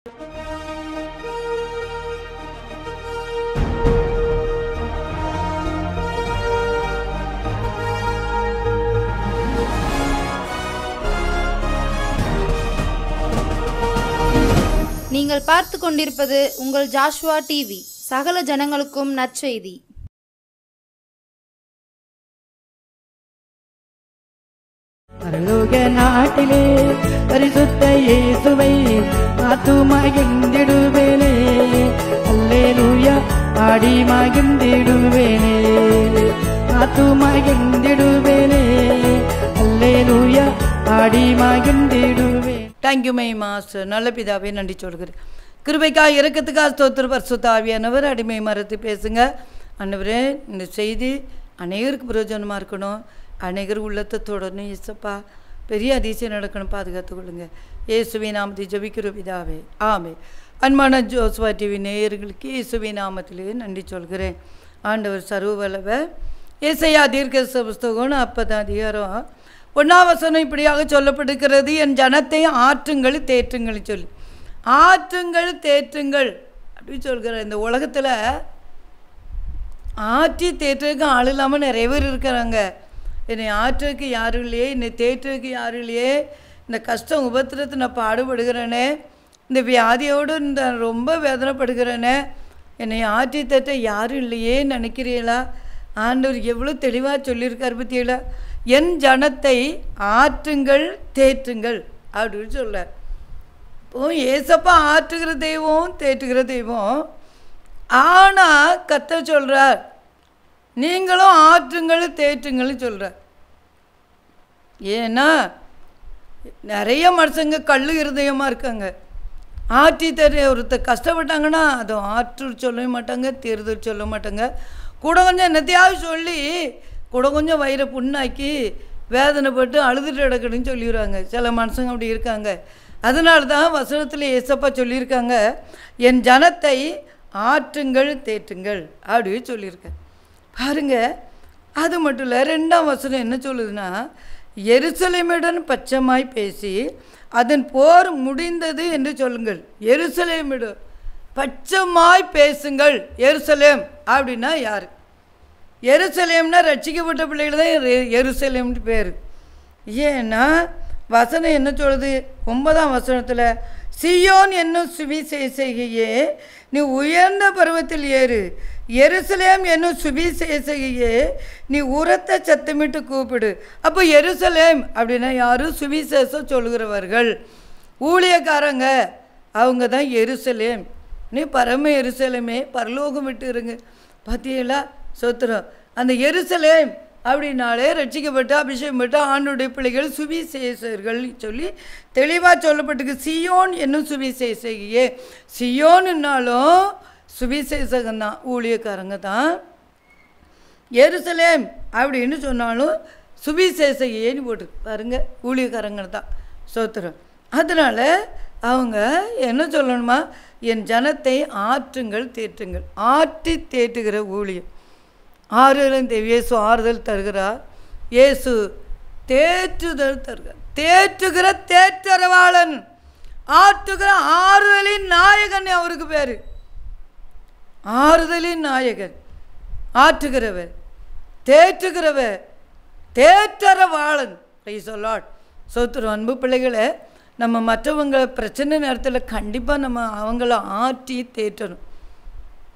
நீங்கள் பார்த்து கொண்டிருப்பது உங்கள் ஜாஷ்வா டிவி. சகல ஜனங்களுக்கும் நற்செய்தி. பரலோக நாட்டிலே பரிசுத்த இயேசுவை பார்த்து மகிழ்ந்திடுவேனே, அல்லேலூயா பாடி மகிழ்ந்திடுவேனே, பார்த்து மகிழ்ந்திடுவேனே, அல்லேலூயா பாடி மகிழ்ந்திடுவேன். Thank you my master. நல்ல பிதாவே நன்றி சொல்கிறேன். கிருபைக்காக இறக்கத்துக்காக ஸ்தோத்திர பரிசுத்த ஆவியானவர் அடிமை மறத்து பேசுங்க ஆண்டவரே. இந்த செய்தி அநேகருக்கு பிரயோஜனமாக இருக்கணும். அநேகர் உள்ளத்தை தொடரணும். இயேசப்பா பெரிய அதிசயம் நடக்கணும். பாதுகாத்து கொள்ளுங்க. இயேசுவின் நாமத்தை ஜெபிக்கிற பிதாவே ஆமே. அன்பான ஜோஸ்வா டிவி நேயர்களுக்கு இயேசுவின் நாமத்திலே நன்றி சொல்கிறேன். ஆண்டவர் சர்வ வல்லவர். ஏசாயா தீர்க்கதரிசி புஸ்தகம் 40 அதிகாரம் 1 வசனம் இப்படியாக சொல்லப்படுகிறது, என் ஜனத்தை ஆற்றுங்கள் தேற்றுங்கள் சொல்லி. ஆற்றுங்கள் தேற்றுங்கள் அப்படின்னு சொல்கிற இந்த உலகத்தில் ஆற்றி தேற்றுறதுக்கு ஆள் இல்லாமல் நிறைய பேர் இருக்கிறாங்க. என்னை ஆற்றுறதுக்கு யாரும் இல்லையே, என்னை தேற்றுறதுக்கு யாரும் இல்லையே, இந்த கஷ்டம் உபத்திரத்தை நான் பாடுபடுகிறேனே, இந்த வியாதியோடு இந்த ரொம்ப வேதனைப்படுகிறேனே, என்னை ஆற்றி தேற்ற யாரும் இல்லையே நினைக்கிறீங்களா? ஆண்டவர் எவ்வளோ தெளிவாக சொல்லியிருக்கார் பற்றியில, என் ஜனத்தை ஆற்றுங்கள் தேற்றுங்கள் அப்படின்னு சொல்ல. இப்போ ஏசப்பா ஆற்றுகிற தெய்வம் தேற்றுகிற தெய்வம். ஆனால் கர்த்தர் சொல்கிறார் நீங்களும் ஆற்றுங்கள் தேற்றுங்கள்னு சொல்கிறார். ஏன்னா நிறைய மனுஷங்க கல் இருதயமாக இருக்காங்க. ஆற்றி தெரிய ஒருத்தர் கஷ்டப்பட்டாங்கன்னா அதை ஆற்று சொல்ல மாட்டாங்க, தேர்தல் சொல்ல மாட்டாங்க. கூட கொஞ்சம் என்னத்தையாவது சொல்லி கூட கொஞ்சம் வயிறை புண்ணாக்கி வேதனைப்பட்டு அழுதுட்டு கிடக்குன்னு சொல்லிடுவாங்க. சில மனுஷங்க அப்படி இருக்காங்க. அதனால தான் வசனத்தில் ஏசப்பா சொல்லியிருக்காங்க, என் ஜனத்தை ஆற்றுங்கள் தேற்றுங்கள் அப்படின்னு சொல்லியிருக்கேன். பாருங்கள், அது மட்டும் இல்லை, 2ஆம் வசனம் என்ன சொல்லுதுன்னா, எருசலேமுடன் பச்சமாய் பேசி அதன் போர் முடிந்தது என்று சொல்லுங்கள். எருசலேமுடன் பச்சமாய் பேசுங்கள். எருசலேம் அப்படின்னா யார்? எருசலேம்னா ரட்சிக்கப்பட்ட பிள்ளைகள் தான் எருசலேம்னு பேர். ஏன்னா வசனம் என்ன சொல்லுது? 9ஆம் வசனத்தில், சீயோன் என்னும் சுவிசேஷகியே நீ உயர்ந்த பருவத்தில் ஏறு, எருசலேம் என்னும் சுவிசேஷகியே நீ உரத்த சத்தமிட்டு கூப்பிடு. அப்போ எருசலேம் அப்படின்னா யாரும் சுவிசேஷம் சொல்கிறவர்கள், ஊழியக்காரங்க, அவங்க தான் எருசலேம். நீ பரம எருசலேமே பரலோகம் விட்டு இருங்க. பார்த்தீங்களா? சொத்துறோம். அந்த எருசலேம் அப்படின்னாலே ரட்சிக்கப்பட்ட அபிஷேகம் பெற்ற ஆண்டுடைய பிள்ளைகள் சுவிசேஷர்கள் சொல்லி தெளிவாக சொல்லப்பட்டிருக்கு. சியோன் என்னும் சுவிசேஷகியே. சியோன்னுனாலும் சுவிசேஷகந்தான், ஊழியக்காரங்க தான். எருசலேம் அப்படின்னு சொன்னாலும் சுவிசேஷகியேன்னு போட்டு பாருங்க, ஊழியக்காரங்க தான். சோத்திரம். அதனால் அவங்க என்ன சொல்லணுமா? என் ஜனத்தை ஆற்றுங்கள் தேற்றுங்கள். ஆற்றி தேற்றுகிற ஊழியம். ஆறுதலும் இயேசு ஆறுதல் தருகிறார். இயேசு தேற்றுதல் தருகிறார். தேற்றுகிற தேற்றரவாளன், ஆற்றுகிற ஆறுதலின் நாயகன் அவருக்கு பேர். ஆறுதலின் நாயகன், ஆற்றுகிறவர், தேற்றுகிறவர், தேற்றரவாளன். Praise the Lord. சோத்திரம். அன்பு பிள்ளைகளை, நம்ம மற்றவங்க பிரச்சனை நேரத்தில் கண்டிப்பாக நம்ம அவங்கள ஆற்றி தேற்றணும்.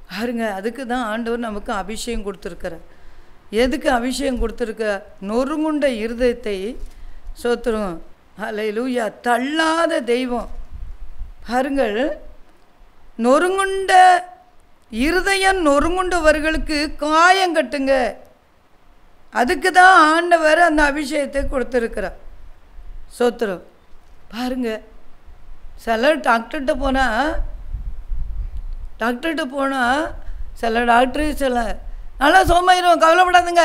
பாருங்க, அதுக்கு தான் ஆண்டவர் நமக்கு அபிஷேகம் கொடுத்துருக்கிறார். எதுக்கு அபிஷேகம் கொடுத்துருக்க? நொறுங்குண்ட இருதயத்தை சோத்திரம் ஹல்லேலூயா தள்ளாத தெய்வம். பாருங்கள், நொறுங்குண்ட இருதயம் நொறுங்குண்டவர்களுக்கு காயம் கட்டுங்க. அதுக்கு தான் ஆண்டவர் அந்த அபிஷேகத்தை கொடுத்துருக்கிறார். சோத்திரம். பாருங்க, சில டாக்டர்கிட்ட போனால் சில டாக்டரு சில நல்லா சோமாயிரும், கவலைப்படாதுங்க,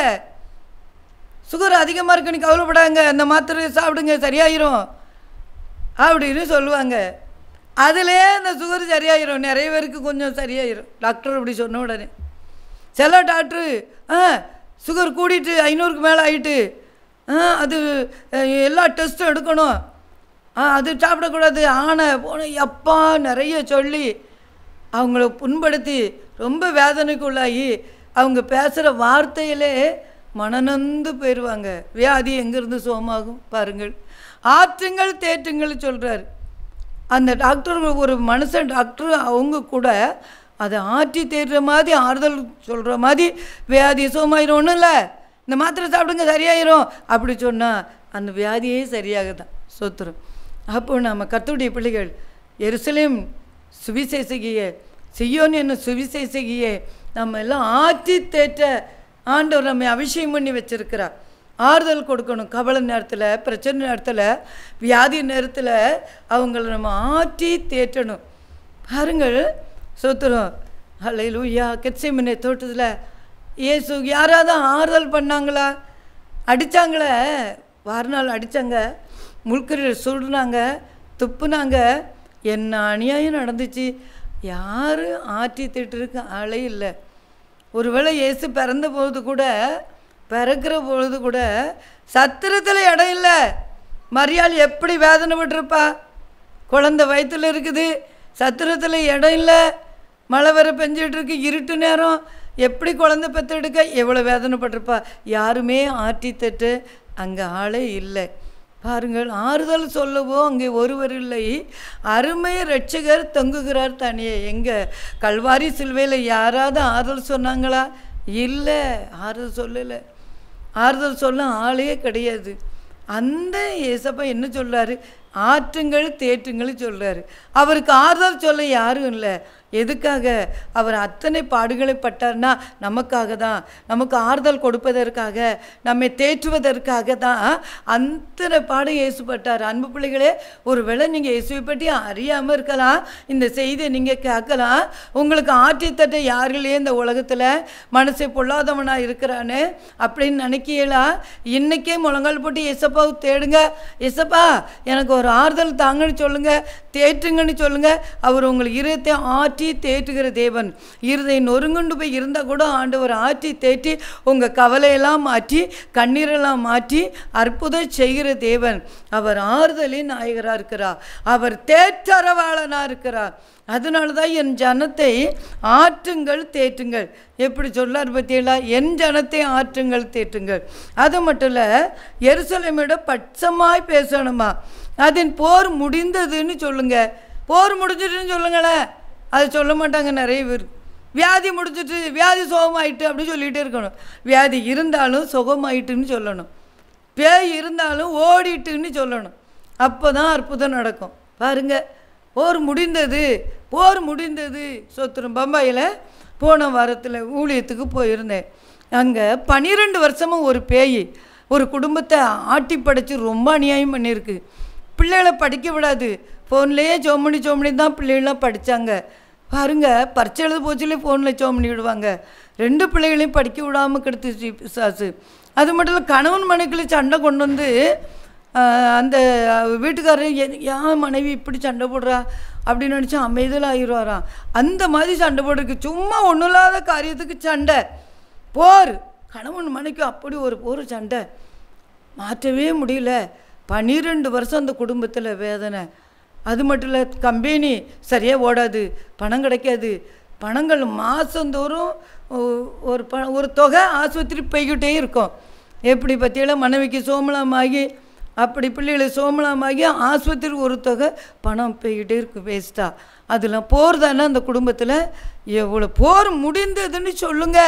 சுகர் அதிகமாக இருக்குன்னு கவலைப்படாதுங்க, அந்த மாத்திரை சாப்பிடுங்க சரியாயிரும் அப்படின்னு சொல்லுவாங்க. அதிலே அந்த சுகர் சரியாயிரும். நிறைய பேருக்கு கொஞ்சம் சரியாயிரும் டாக்டர் அப்படி சொன்ன உடனே. சில டாக்டரு சுகர் கூடிட்டு 500க்கு மேலே ஆகிட்டு அது எல்லா டெஸ்ட்டும் எடுக்கணும் அது சாப்பிடக்கூடாது, ஆனை போன எப்பா நிறைய சொல்லி அவங்கள புண்படுத்தி ரொம்ப வேதனைக்குள்ளாகி அவங்க பேசுகிற வார்த்தையிலே மனநொந்து போயிடுவாங்க. வியாதி எங்கேருந்து சுகமாகும் பாருங்கள். ஆற்றுங்கள் தேற்றுங்கள் சொல்கிறார் அந்த டாக்டர். ஒரு மனுஷன் டாக்டர் அவங்க கூட அதை ஆற்றி தேடுற மாதிரி ஆறுதல் சொல்கிற மாதிரி வியாதி சுகமாயிரும், ஒன்றும் இல்லை இந்த மாத்திரை சாப்பிடுங்க சரியாயிரும் அப்படி சொன்னால் அந்த வியாதியே சரியாக தான் சொத்துரும். அப்போ நம்ம கர்த்தருடைய பிள்ளைகள் எருசலேம் சுவிசேஷகியே, சியோன் என்னும் சுவிசேஷகியே, நம்ம எல்லாம் ஆற்றி தேற்ற ஆண்டவர் நம்மை அபிஷேகம் பண்ணி வச்சிருக்கிறார். ஆறுதல் கொடுக்கணும். கவலை நேரத்தில், பிரச்சனை நேரத்தில், வியாதி நேரத்தில் அவங்கள நம்ம ஆற்றி தேற்றணும். பாருங்கள் சொத்துறோம். ஹல்லேலூயா. கெத்செமனே தோட்டத்தில் இயேசு யாராவது ஆறுதல் பண்ணாங்களா? அடித்தாங்களே, வாரநாள் அடித்தாங்க, முள்கரியில் சுடுனாங்க, துப்புனாங்க, என்ன அநியாயம் நடந்துச்சு. யாரும் ஆற்றி திட்டுருக்கு ஆளே இல்லை. ஒருவேளை இயேசு பிறந்த பொழுது கூட, பிறக்கிற பொழுது கூட சத்திரத்தில் இடம் இல்லை. மரியாள் எப்படி வேதனைப்பட்டிருப்பா? குழந்தை வயிற்றில் இருக்குது, சத்திரத்தில் இடம் இல்லை, மழை வர பெஞ்சிட்ருக்கு, இருட்டு நேரம், எப்படி குழந்தை பெற்றெடுக்க எவ்வளோ வேதனைப்பட்டிருப்பா? யாருமே ஆற்றி தட்டு அங்கே ஆளே இல்லை. பாருங்கள், ஆறுதல் சொல்லவோ அங்கே ஒருவர் இல்லை. அருமை ரட்சகர் தொங்குகிறார் தனியே. எங்கே கல்வாரி சிலுவையில் யாராவது ஆறுதல் சொன்னாங்களா? இல்லை, ஆறுதல் சொல்லலை. ஆறுதல் சொல்ல ஆளே கிடையாது. அந்த ஏசப்பா என்ன சொல்கிறாரு? ஆற்றுங்கள் தேற்றுங்கள் சொல்கிறாரு. அவருக்கு ஆறுதல் சொல்ல யாரும் இல்லை. எதுக்காக? அவர் அத்தனை பாடுகளை பட்டார்னா நமக்காக தான், நமக்கு ஆறுதல் கொடுப்பதற்காக, நம்மை தேற்றுவதற்காக தான் அத்தனை பாடு இயேசுப்பட்டார். அன்பு பிள்ளைகளே, ஒரு வேளை நீங்கள் இயேசுவை பற்றி அறியாமல் இருக்கலாம், இந்த செய்தியை நீங்கள் கேட்கலாம். உங்களுக்கு ஆற்றித்தட்ட யாருகளே இந்த உலகத்தில் மனசை பொல்லாதவனாக இருக்கிறான்னு அப்படின்னு நினைக்கலா? இன்றைக்கே முழங்கால் போட்டு இயேசப்பாவை தேடுங்க. இயேசப்பா எனக்கு ஒரு ஆறுதல் தாங்கன்னு சொல்லுங்கள், தேற்றுங்கன்னு சொல்லுங்கள். அவர் உங்களுக்கு இருதயத்தை ஆற்றி தேற்றுகிற தேவன். இருதயம் நொறுங்குண்டு போய் இருந்தால் கூட ஆண்டவர் ஆற்றி தேற்றி உங்கள் கவலையெல்லாம் மாற்றி கண்ணீரெல்லாம் மாற்றி அற்புதம் செய்கிற தேவன். அவர் ஆறுதலின் நாயகராக இருக்கிறார். அவர் தேற்றரவாளனாக இருக்கிறார். அதனால தான் என் ஜனத்தை ஆற்றுங்கள் தேற்றுங்கள். எப்படி சொல்லார் பற்றியலா? என் ஜனத்தை ஆற்றுங்கள் தேற்றுங்கள். அது மட்டும் இல்லை, எருசலேமிட பட்சமாய் பேசணுமா? அதன் போர் முடிந்ததுன்னு சொல்லுங்க. போர் முடிஞ்சிட்டுன்னு சொல்லுங்களேன். அது சொல்ல மாட்டாங்க நிறைய பேர். வியாதி முடிஞ்சிட்டு, வியாதி சுகமாயிட்டு அப்படி சொல்லிகிட்டே இருக்கணும். வியாதி இருந்தாலும் சுகமாயிட்டுன்னு சொல்லணும். பேய் இருந்தாலும் ஓடிட்டுன்னு சொல்லணும். அப்போ தான் அற்புதம் நடக்கும். பாருங்கள், போர் முடிந்தது, போர் முடிந்தது. சொத்துரும். பம்பாயில் போன வாரத்தில் ஊழியத்துக்கு போயிருந்தேன். அங்கே 12 வருஷமும் ஒரு பேய் ஒரு குடும்பத்தை ஆட்டி படைச்சி ரொம்ப அநியாயம் பண்ணியிருக்கு. பிள்ளைகளை படிக்க விடாது. ஃபோன்லேயே சோமணி தான் பிள்ளைகள்லாம் படித்தாங்க. பாருங்கள், பரிச்சை எழுத போச்சுலேயே ஃபோனில் சோமணி விடுவாங்க. 2 பிள்ளைகளையும் படிக்க விடாமல் கெடுத்துச்சு பிசாசு. அது மட்டும் இல்லை, கணவன் மனைவிக்குள்ளே சண்டை கொண்டு வந்து அந்த வீட்டுக்காரர் ஏன் மனைவி இப்படி சண்டை போடுறா அப்படின்னு நினச்சா அமைதியில் ஆயிடுவாராம். அந்த மாதிரி சண்டை போடுறதுக்கு சும்மா ஒன்றும் இல்லாத காரியத்துக்கு சண்டை, போர். கணவன் மனைவிக்கு அப்படி ஒரு போர் சண்டை மாற்றவே முடியல. 12 வருஷம் அந்த குடும்பத்தில் வேதனை. அது மட்டும் இல்லை, கம்பெனி சரியாக ஓடாது, பணம் கிடைக்காது. பணங்கள் மாதந்தோறும் ஒரு தொகை ஆஸ்பத்திரி போய்கிட்டே இருக்கும். எப்படி பற்றியெல்லாம் மனைவிக்கு சோமலாமாகி, அப்படி பிள்ளைகளை சோமலாமாகி ஆஸ்பத்திரி ஒரு தொகை பணம் போய்கிட்டே இருக்கும் வேஸ்ட்டாக. அதெல்லாம் போர் தானே அந்த குடும்பத்தில். எவ்வளோ போர் முடிந்ததுன்னு சொல்லுங்க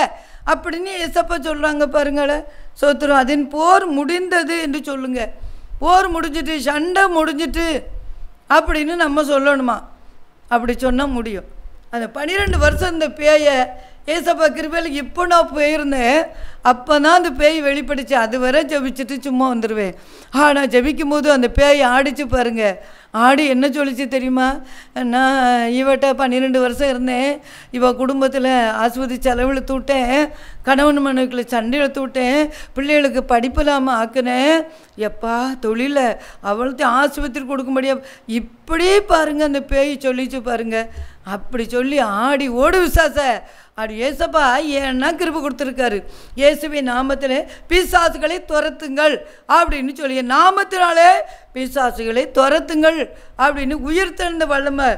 அப்படின்னு ஏசப்பா சொல்கிறாங்க. பாருங்களேன் சோத்திரம். அதன் போர் முடிந்தது என்று சொல்லுங்க. போர் முடிஞ்சிட்டு, சண்டை முடிஞ்சிட்டு அப்படின்னு நம்ம சொல்லணுமா? அப்படி சொன்னால் முடியும். அந்த 12 வருஷம் இந்த பேயை ஏசப்பா கிருபையில் இப்போ நான் போயிருந்தேன். அப்போ தான் அந்த பேய் வெளிப்பட்டுச்சு. அது வரை ஜெபிச்சுட்டு சும்மா வந்துடுவேன். நான் ஜெபிக்கும் போது அந்த பேய் ஆடிச்சு பாருங்க. ஆடி என்ன சொல்லிச்சு தெரியுமா? நான் இவட்ட 12 வருஷம் இருந்தேன். இவ குடும்பத்தில் ஆஸ்பத்திரி செலவிழுத்து விட்டேன், கணவன் மனைவிக்குள்ள சண்டை இழுத்து விட்டேன், பிள்ளைகளுக்கு படிப்பு இல்லாமல் ஆக்குனேன், எப்பா தொழிலை அவள்கிட்ட ஆஸ்பத்திரி கொடுக்கும்படியா இப்படி பாருங்கள் அந்த பேய் சொல்லிச்சு பாருங்கள். அப்படி சொல்லி ஆடி ஓடு விசாச. அப்படி ஏசப்பா ஏன்னா கிருபை கொடுத்துருக்காரு. இயேசுவின் நாமத்தில் பிசாசுகளை துரத்துங்கள் அப்படின்னு சொல்லி நாமத்தினாலே பிசாசுகளை துரத்துங்கள் அப்படின்னு உயிர்த்தெழுந்த வல்லமை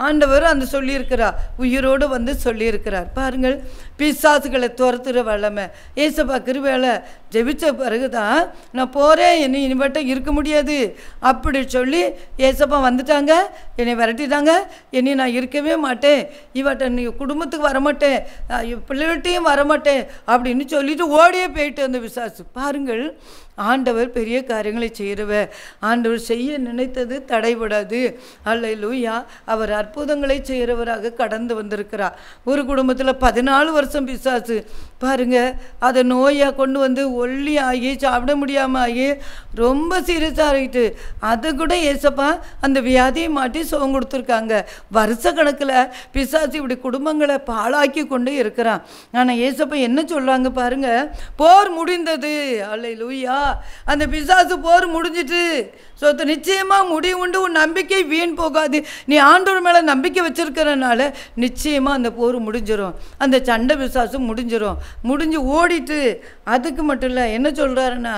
ஆண்டவர் அந்த சொல்லியிருக்கிறார், உயிரோடு வந்து சொல்லியிருக்கிறார். பாருங்கள், பிசாசுகளை துரத்துகிற வல்லமை. ஏசப்பா கிருபையால ஜெபிச்ச பிறகு தான் நான் போகிறேன், என்னை இனிமேட்ட இருக்க முடியாது அப்படி சொல்லி ஏசப்பா வந்துட்டாங்க, என்னை விரட்டிட்டாங்க, என்னை நான் இருக்கவே மாட்டேன், இவட்ட நீ குடும்பத்துக்கு வரமாட்டேன், பிள்ளைகிட்டையும் வரமாட்டேன் அப்படின்னு சொல்லிட்டு ஓடியே போயிட்டு அந்த பிசாசு. பாருங்கள், ஆண்டவர் பெரிய காரியங்களை செய்கிறவர். ஆண்டவர் செய்ய நினைத்தது தடைபடாது. அல்லேலூயா. அவர் அற்புதங்களை செய்கிறவராக கடந்து வந்திருக்கிறார். ஒரு குடும்பத்தில் 14 வருஷம் பிசாசு பாருங்க, அதை நோயாக கொண்டு வந்து ஒல்லி ஆகி சாப்பிட முடியாமல் ஆகி ரொம்ப சீரியஸாக ஆகிட்டு அதை கூட ஏசப்பா அந்த வியாதியை மாட்டி சுகம் கொடுத்துருக்காங்க. வருஷ கணக்கில் பிசாசு இப்படி குடும்பங்களை பாழாக்கி கொண்டு இருக்கிறான். ஆனால் ஏசப்பா என்ன சொல்கிறாங்க பாருங்க, போர் முடிந்தது. அல்லேலூயா. அந்த பிசாசு போர் முடிஞ்சிட்டு சொத்து நிச்சயமாக முடிவு உண்டு. உன் நம்பிக்கை வீண் போகாது. நீ ஆண்டவர் மேலே நம்பிக்கை வச்சிருக்கிறனால நிச்சயமாக அந்த போர் முடிஞ்சிடும், அந்த சண்டை பிசாசு முடிஞ்சிடும். முடிஞ்சு ஓடிட்டு அதுக்கு மட்டும் இல்லை, என்ன சொல்கிறாருன்னா,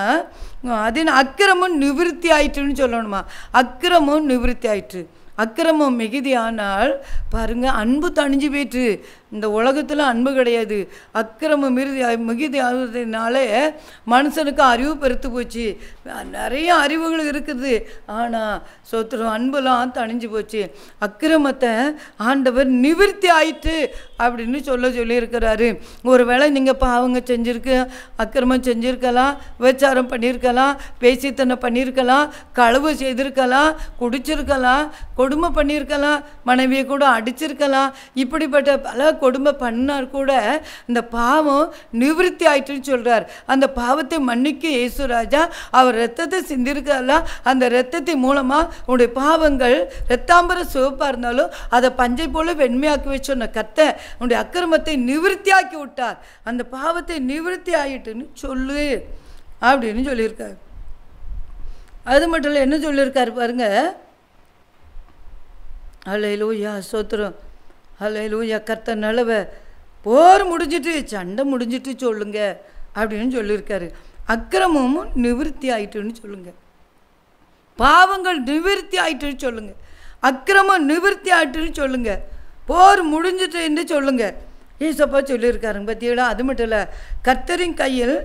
அதன் அக்கிரமம் நிவிருத்தி ஆயிட்டுன்னு சொல்லணுமா. அக்கிரமம் நிவிருத்தி ஆயிட்டு. அக்கிரமம் மிகுதி ஆனால் பாருங்க, அன்பு தணிஞ்சு போயிட்டு. இந்த உலகத்தில் அன்பு கிடையாது. அக்கிரமம் மிகுதி ஆகுறதுனால மனுஷனுக்கு அறிவு பெருத்து போச்சு. நிறைய அறிவுகள் இருக்குது, ஆனால் சொத்துரும் அன்புலாம் தணிஞ்சு போச்சு. அக்கிரமத்தை ஆண்டவர் நிவிருத்தி ஆயிட்டு அப்படின்னு சொல்லியிருக்கிறாரு. ஒரு வேளை நீங்கள் பாவங்க செஞ்சுருக்க, அக்கிரமம் செஞ்சுருக்கலாம், விபச்சாரம் பண்ணியிருக்கலாம், பேசித்தனம் பண்ணியிருக்கலாம், களவு செய்திருக்கலாம், குடிச்சிருக்கலாம், கொடுமை பண்ணியிருக்கலாம், மனைவியை கூட அடிச்சிருக்கலாம். இப்படிப்பட்ட பல கொடுமை பண்ணார் கூட இந்த பாவம் நிவிருத்தி ஆயிட்டுன்னு சொல்கிறார். அந்த பாவத்தை மன்னிக்க இயேசு ராஜா அவர் இரத்தத்தை சிந்திருக்கலாம். அந்த இரத்தத்தின் மூலமாக உன்னுடைய பாவங்கள் இரத்தாம்பர சிவப்பாக இருந்தாலும் அதை பஞ்சை போல வெண்மையாக்கி வச்சோன்ன கத்தை உன்னுடைய அக்கிரமத்தை நிவிருத்தியாக்கி விட்டார். அந்த பாவத்தை நிவிருத்தி ஆகிட்டுன்னு சொல்லு அப்படின்னு சொல்லியிருக்காரு. அது மட்டும் இல்லை, என்ன சொல்லியிருக்காரு பாருங்க. அல்லேலூயா, ஸ்தோத்திரம். அல்லேலூயா. கர்த்தர் நல்லவர். போர் முடிஞ்சிட்டு சண்டை முடிஞ்சிட்டு சொல்லுங்க அப்படின்னு சொல்லியிருக்காரு. அக்கிரமமும் நிவிருத்தி ஆயிட்டுன்னு சொல்லுங்க, பாவங்கள் நிவிருத்தி ஆயிட்டுன்னு சொல்லுங்க, அக்கிரமம் நிவிருத்தி ஆயிட்டுன்னு சொல்லுங்க, போர் முடிஞ்சிட்டுன்னு சொல்லுங்க. ஏசப்பா சொல்லியிருக்காருங்க பார்த்தீங்களா. அது மட்டும் இல்லை, கர்த்தரின் கையில்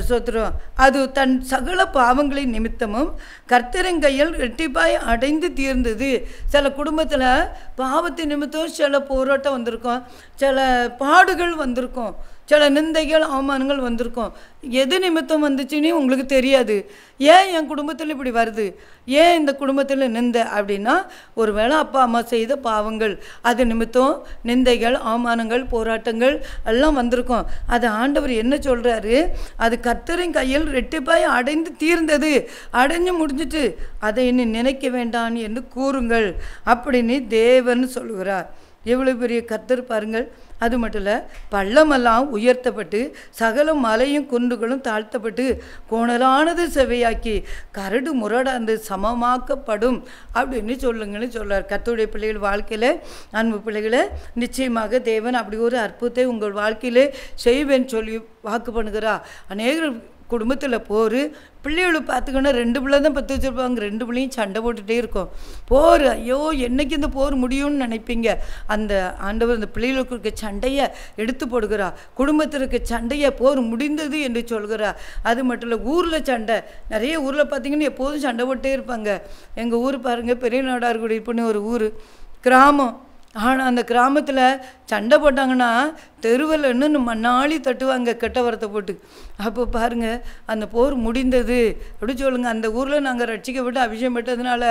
சோத்திரம் அது தன் சகல பாவங்களின் நிமித்தமும் கர்த்தரின் கையில் ரெட்டிப்பாய் அடைந்து தீர்ந்தது. சில குடும்பத்தில் பாவத்தின் நிமித்தம் சில போராட்டம் வந்திருக்கும், சில பாடுகள் வந்திருக்கும், சில நிந்தைகள் அவமானங்கள் வந்திருக்கும். எது நிமித்தம் வந்துச்சுன்னு உங்களுக்கு தெரியாது. ஏன் என் குடும்பத்தில் இப்படி வருது, ஏன் இந்த குடும்பத்தில் நிந்தை அப்படின்னா, ஒரு வேளை அப்பா அம்மா செய்த பாவங்கள் அது நிமித்தம் நிந்தைகள் அவமானங்கள் போராட்டங்கள் எல்லாம் வந்திருக்கும். அது ஆண்டவர் என்ன சொல்கிறாரு, அது கர்த்தரின் கையில் ரெட்டிப்பாய் அடைந்து தீர்ந்தது, அடைஞ்சு முடிஞ்சிட்டு அதை இன்னும் நினைக்க வேண்டாம் என்று கூறுங்கள் அப்படின்னு தேவன் சொல்லுகிறார். எவ்வளோ பெரிய கர்த்தர் பாருங்கள். அது மட்டும் இல்லை, பள்ளமெல்லாம் உயர்த்தப்பட்டு சகல மலையும் குன்றுகளும் தாழ்த்தப்பட்டு கோணலானது செவையாக்கி கரடு முரடாந்து சமமாக்கப்படும் அப்படின்னு சொல்லுங்கன்னு சொல்கிறார். கர்த்தருடைய பிள்ளைகள் வாழ்க்கையில், அன்பு பிள்ளைகளை, நிச்சயமாக தேவன் அப்படி ஒரு அற்புதத்தை உங்கள் வாழ்க்கையிலே செய்வேன்னு சொல்லி வாக்கு பண்ணுகிறா. அநேக குடும்பத்தில் போர், பிள்ளைகளும் பார்த்துக்கோன்னா 2 பிள்ளை தான் பற்று வச்சுருப்பாங்க, 2 பிள்ளையும் சண்டை போட்டுகிட்டே இருக்கும். போர், ஐயோ என்னைக்கு இந்த போர் முடியும்னு நினைப்பீங்க. அந்த ஆண்டவர் இந்த பிள்ளைகளுக்கு இருக்க சண்டையை எடுத்து போடுகிறா. குடும்பத்திற்கு சண்டையை போர் முடிந்தது என்று சொல்கிறார். அது மட்டும் இல்லை, ஊரில் சண்டை. நிறைய ஊரில் பார்த்திங்கன்னா எப்போதும் சண்டை போட்டே இருப்பாங்க. எங்கள் ஊர் பாருங்கள், பெரிய நாடார்குடி இப்படின்னு ஒரு ஊர், கிராமம். ஆனால் அந்த கிராமத்தில் சண்டை போட்டாங்கன்னா தெருவில் இன்னும் மண்ணாளி தட்டுவாங்க கெட்ட வரத்தை போட்டு. அப்போ பாருங்கள், அந்த போர் முடிந்தது அப்படி சொல்லுங்கள். அந்த ஊரில் நாங்கள் ரட்சிக்கப்பட்டு அபிஷேகம் பெற்றதுனால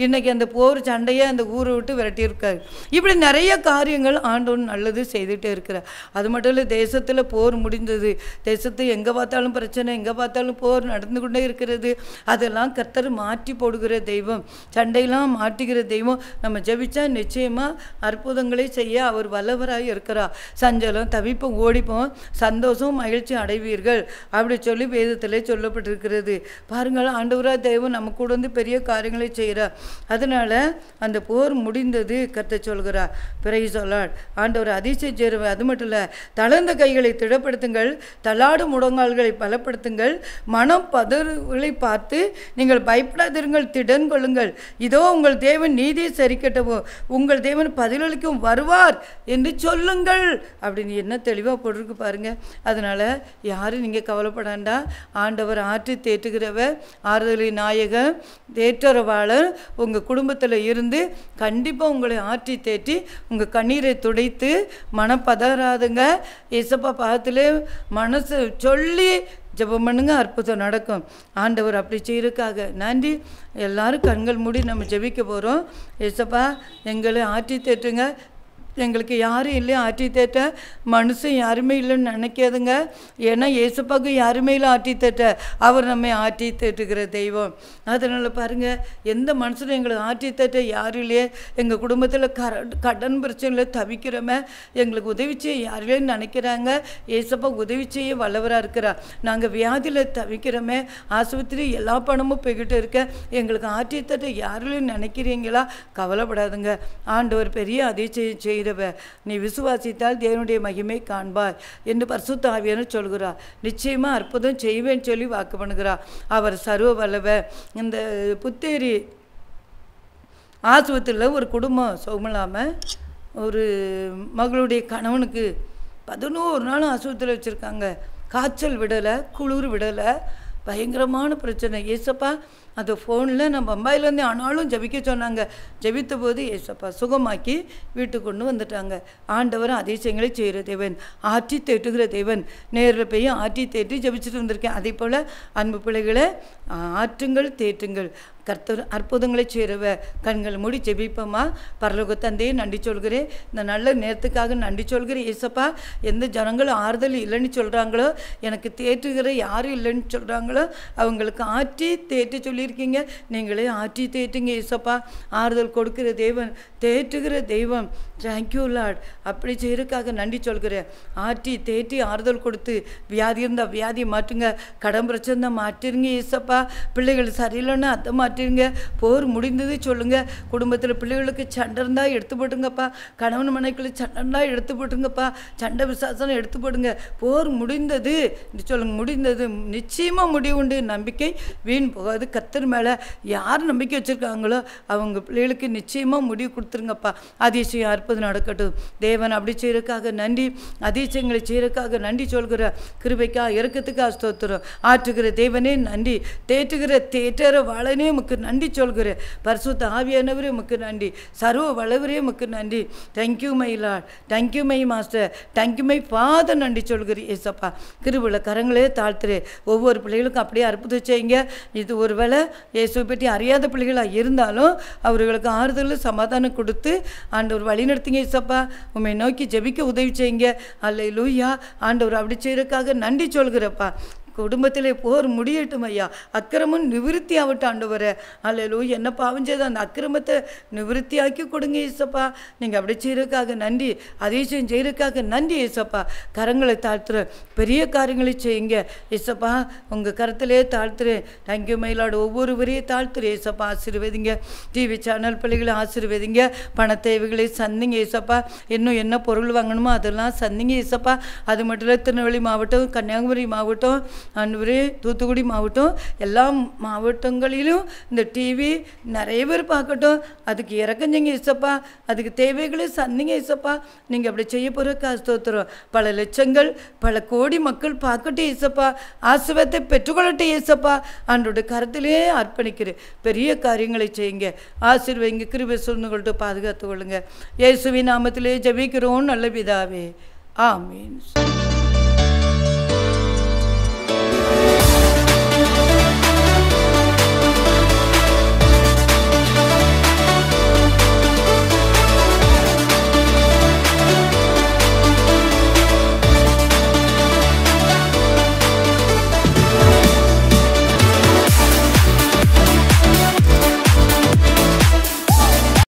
இன்றைக்கி அந்த போர் சண்டையை அந்த ஊரை விட்டு விரட்டியிருக்காரு. இப்படி நிறைய காரியங்கள் ஆண்டவன் நல்லது செய்துகிட்டே இருக்கிறார். அது மட்டும் இல்லை, தேசத்தில் போர் முடிந்தது. தேசத்தை எங்கே பார்த்தாலும் பிரச்சனை, எங்கே பார்த்தாலும் போர் நடந்து கொண்டே இருக்கிறது. அதெல்லாம் கர்த்தர் மாற்றி போடுகிற தெய்வம், சண்டையெல்லாம் மாற்றுகிற தெய்வம். நம்ம ஜெபிச்சா நிச்சயமாக அற்புதங்களை செய்ய அவர் வல்லவராய் இருக்கிறார். சஞ்சலம் தவிப்பும் ஓடிப்போம், சந்தோஷம் மகிழ்ச்சி அடைவீர்கள் அப்படி சொல்லி வேதத்திலே சொல்லப்பட்டிருக்கிறது. பாருங்கள், ஆண்டவராக தேவன் நம்ம கூட வந்து பெரிய காரியங்களை செய்கிறார். அதனால் அந்த போர் முடிந்தது கர்த்தர் சொல்கிறார். Praise the Lord. ஆண்டவர் அதிசயம் செய்கிறவர். அது மட்டும் இல்லை, தளர்ந்த கைகளை திடப்படுத்துங்கள், தள்ளாடும் முழங்கால்களை பலப்படுத்துங்கள், மனம் பதறுகளை பார்த்து நீங்கள் பயப்படாதிருங்கள், திடன் கொள்ளுங்கள். இதோ உங்கள் தேவன் நீதியை சரிக்கட்டவோ, உங்கள் தேவன் பதிலளிக்கும் வருவார் என்று சொல்லுங்கள் அப்படின்னு என்ன தெளிவாக போட்டிருக்கு பாருங்க. அதனால் யாரும் நீங்கள் கவலைப்படாண்டா. ஆண்டவர் ஆற்றி தேற்றுகிறவர், ஆறுதலின் நாயகன், தேற்றரவாளர் உங்கள் குடும்பத்தில் இருந்து கண்டிப்பாக உங்களை ஆற்றி தேற்றி உங்கள் கண்ணீரை துடைத்து மனப்பதறாதுங்க. ஏசப்பா பாகத்திலே மனசு சொல்லி ஜெபம் பண்ணுங்க, அற்புதம் நடக்கும். ஆண்டவர் அப்படி செய்யறதுக்காக நன்றி. எல்லாரும் கண்கள் மூடி நம்ம ஜெபிக்க போகிறோம். ஏசப்பா எங்களை ஆற்றி தேற்றுங்க. எங்களுக்கு யாரும் இல்லை ஆற்றி தேட்ட, மனுஷன் யாருமே இல்லைன்னு நினைக்காதுங்க. ஏன்னா ஏசப்பாவுக்கு யாருமே இல்லை ஆற்றி தேட்ட, அவர் நம்ம ஆற்றி தேட்டுகிற தெய்வம். அதனால் பாருங்கள், எந்த மனுஷனும் எங்களை ஆற்றி தேட்ட யாரும் இல்லையே. எங்கள் குடும்பத்தில் கடன் பிரச்சனையில் தவிக்கிறோமே, எங்களுக்கு உதவி செய்ய யாரிலேன்னு நினைக்கிறாங்க. ஏசப்பா உதவி செய்ய வல்லவராக இருக்கிறார். நாங்கள் வியாதியில் தவிக்கிறோமே, ஆஸ்பத்திரி எல்லா பணமும் போய்கிட்டு இருக்க, எங்களுக்கு ஆற்றி தேட்ட யாரிலையும் நினைக்கிறீங்களா? கவலைப்படாதுங்க. ஆண்டவர் பெரிய அதிசயம் செய்ய, நீ விசுவாசித்தால் தேவனுடைய மகிமை காண்பாய் என்று பரிசுத்த ஆவியானவர் சொல்கிறார். நிச்சயமா அற்புதம் செய்வேன்னு சொல்லி வாக்கு பண்ணுகிறார். அவர் சர்வ வல்லவர். இந்த புத்தேரி ஆஸ்பத்திரியில் ஒரு குடும்பம் சுகமில்லாமல் ஒரு மகளுடைய கணவனுக்கு 11 நாள் ஆஸ்பத்திரியில் வச்சுருக்காங்க. காய்ச்சல் விடலை, குளிர் விடலை, பயங்கரமான பிரச்சனை. ஏசப்பா அந்த ஃபோனில் நம்ம பம்பாயிலேருந்து ஆனாலும் ஜபிக்க சொன்னாங்க. ஜபித்த போது ஏசப்பா சுகமாக்கி வீட்டுக்கு கொண்டு வந்துட்டாங்க. ஆண்டவர் அதிசயங்களை செய்கிற தேவன், ஆற்றி தேட்டுகிற தேவன். நேரில் போய் ஆற்றி தேற்றி ஜபிச்சுட்டு வந்திருக்கேன். அதே போல் அன்பு பிள்ளைகளை ஆற்றுங்கள், தேற்றுங்கள். கர்த்தர் அற்புதங்களை செய்கிறவ. கண்கள் மூடி ஜெபிப்போமா. பரலோக தந்தையே நன்றி சொல்கிறேன். இந்த நல்ல நேரத்துக்காக நன்றி சொல்கிறேன். ஏசப்பா எந்த ஜனங்களும் ஆறுதல் இல்லைன்னு சொல்கிறாங்களோ, எனக்கு தேற்றுகிற யாரும் இல்லைன்னு சொல்கிறாங்களோ, அவங்களுக்கு ஆற்றி தேற்றி சொல்லியிருக்கீங்க. நீங்களே ஆற்றி தேற்றுங்க ஏசப்பா. ஆறுதல் கொடுக்கிற தெய்வம், தேற்றுகிற தெய்வம். Thank you Lord. அப்படி செய்கிறதுக்காக நன்றி சொல்கிறேன். ஆற்றி தேற்றி ஆறுதல் கொடுத்து, வியாதி இருந்தால் வியாதியை மாற்றுங்க, கடன் பிரச்சனை தான் மாற்றிருங்க ஏசப்பா. பிள்ளைகள் சரியில்லைன்னா அதை மாற்றிருங்க. போர் முடிந்தது சொல்லுங்கள். குடும்பத்தில் பிள்ளைகளுக்கு சண்டை இருந்தால் எடுத்து போட்டுங்கப்பா. கணவன் மனைக்குள்ள சண்டை இருந்தால் எடுத்து போட்டுங்கப்பா. சண்டை விசாசனம் எடுத்து போடுங்க. போர் முடிந்தது சொல்லுங்க. முடிந்தது. நிச்சயமாக முடிவு உண்டு. நம்பிக்கை வீண் போகாது. கர்த்தர் மேலே யார் நம்பிக்கை வச்சுருக்காங்களோ அவங்க பிள்ளைகளுக்கு நிச்சயமாக முடிவு கொடுத்துருங்கப்பா. அதிசயம் அற்புதம் நடக்கட்டும். தேவன் அப்படி செய்யறதுக்காக நன்றி. அதிசயங்களை செய்யறதுக்காக நன்றி சொல்கிற கிருபைக்கா இறக்கத்துக்காக ஸ்தோத்திரம். ஆற்றுகிற தேவனே நன்றி. தேற்றுகிற தேற்றற வாழனே உமக்கு நன்றி சொல்கிறேன். பரிசுத்த ஆவியானவரே உமக்கு நன்றி. சர்வ வல்லவரே உமக்கு நன்றி. Thank you my Lord, thank you my master, thank you my father நன்றி சொல்கிறேன் ஏசப்பா. கிருபையுள்ள கரங்களே தாழ்த்துறேன். ஒவ்வொரு பிள்ளைகளுக்கும் அப்படியே அற்புதம் செய்யுங்க. இது ஒரு வேளை இயேசுவை பற்றி அறியாத பிள்ளைகளாக இருந்தாலும் அவர்களுக்கு ஆறுதல் சமாதானம் கொடுத்து ஆண்டவர் வழிநடத்துங்க ஏசப்பா. உண்மை நோக்கி ஜெபிக்க உதவி செய்யுங்க. அல்லேலூயா. ஆண்டவர் அப்படி செய்யறதுக்காக நன்றி சொல்கிறப்பா. குடும்பத்திலே போர் முடியட்டும் ஐயா. அக்கிரமம் நிவிருத்தி ஆகட்டும் ஆண்டவரே. அல்லேலூயா. என்ன பாவம் செய்த அந்த அக்கிரமத்தை நிவிருத்தியாக்கி கொடுங்க ஏசப்பா. நீங்கள் அப்படி செய்யறதுக்காக நன்றி. அதிசயம் செய்யறதுக்காக நன்றி ஏசப்பா. கரங்களை தாழ்த்துறேன். பெரிய காரியங்களை செய்யுங்க ஏசப்பா. உங்கள் கரத்திலே தாழ்த்துறேன். தேங்க்யூ மயிலாடு. ஒவ்வொருவரையும் தாழ்த்துறேன் ஏசப்பா. ஆசீர்வதிங்க. டிவி சேனல் பிள்ளைகளை ஆசீர்வதிங்க. பண தேவைகளை சந்திங்க ஏசப்பா. இன்னும் என்ன பொருள் வாங்கணுமோ அதெல்லாம் சந்திங்க ஏசப்பா. அது மட்டும் இல்லை, திருநெல்வேலி மாவட்டம், கன்னியாகுமரி மாவட்டம், அன்பரே தூத்துக்குடி மாவட்டம், எல்லா மாவட்டங்களிலும் இந்த டிவி நிறைய பேர் பார்க்கட்டும். அதுக்கு இறக்கஞ்சிங்க இசப்பா. அதுக்கு தேவைகளை சந்திங்க இசப்பா. நீங்கள் அப்படி செய்ய போகிற ஸ்தோத்திரம். பல லட்சங்கள் பல கோடி மக்கள் பார்க்கட்டும் இசப்பா. ஆசீர்வாதத்தை பெற்றுக்கொள்ளட்டும் இயேசப்பா. ஆண்டோட கருத்திலே அர்ப்பணிக்கிறேன். பெரிய காரியங்களை செய்யுங்க. ஆசீர்வதிங்க. கிருபை சூழ்ந்துகொள்ட்டு பாதுகாத்து கொள்ளுங்க. இயேசுவின் நாமத்திலே ஜெபிக்கிறோம் நல்ல பிதாவே. ஆமீன்.